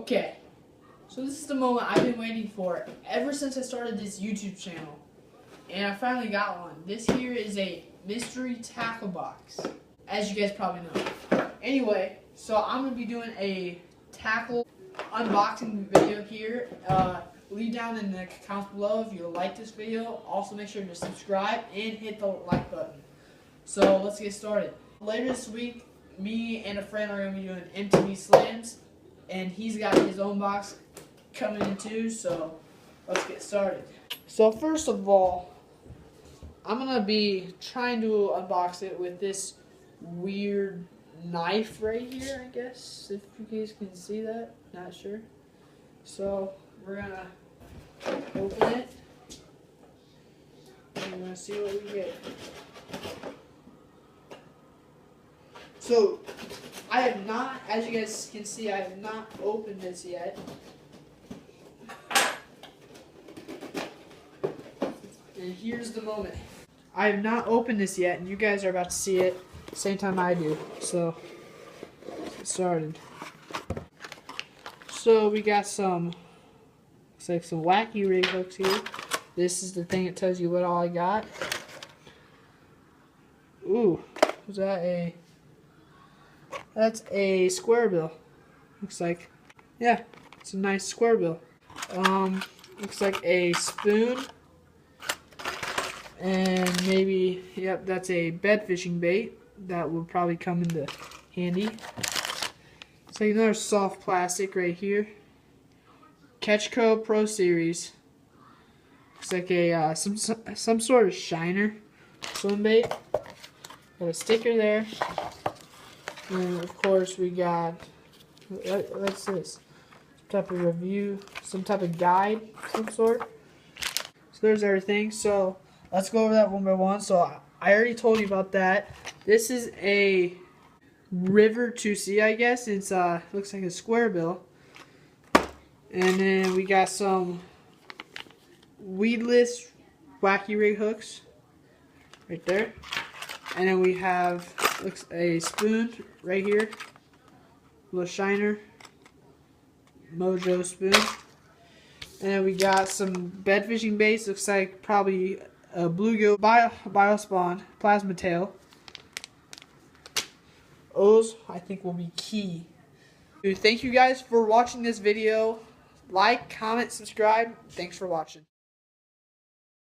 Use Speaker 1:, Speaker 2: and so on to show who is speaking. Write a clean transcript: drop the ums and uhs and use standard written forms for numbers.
Speaker 1: Okay, so this is the moment I've been waiting for ever since I started this YouTube channel. And I finally got one. This here is a mystery tackle box, as you guys probably know. Anyway, so I'm going to be doing a tackle unboxing video here. Leave down in the comments below if you like this video. Also make sure to subscribe and hit the like button. So let's get started. Later this week, me and a friend are going to be doing MTV Slams. And he's got his own box coming in too, so let's get started. So first of all, I'm going to be trying to unbox it with this weird knife right here, I guess, if you guys can see that. Not sure. So we're going to open it. And we're going to see what we get. So I have not, as you guys can see, I have not opened this yet. And here's the moment. I have not opened this yet, and you guys are about to see it same time I do. So, let's get started. So we got some, looks like some wacky rig hooks here. This is the thing that tells you what all I got. Ooh, was that a... That's a square bill. Looks like, yeah, it's a nice square bill. Looks like a spoon. And maybe, yep, that's a bed fishing bait. That will probably come into handy. It's like another soft plastic right here. Catchco Pro Series. Looks like a some sort of shiner swim bait. Got a sticker there. And of course we got, what's this? Some type of review, some type of guide of some sort. So there's everything. So let's go over that one by one. So I already told you about that. This is a River 2C, I guess. It's looks like a square bill. And then we got some weedless wacky rig hooks right there. And then we have, looks a spoon right here, a little shiner, Mojo spoon. And then we got some bed fishing baits, looks like probably a bluegill biospawn plasma tail. Those I think will be key. Thank you guys for watching this video. Like, comment, subscribe. Thanks for watching.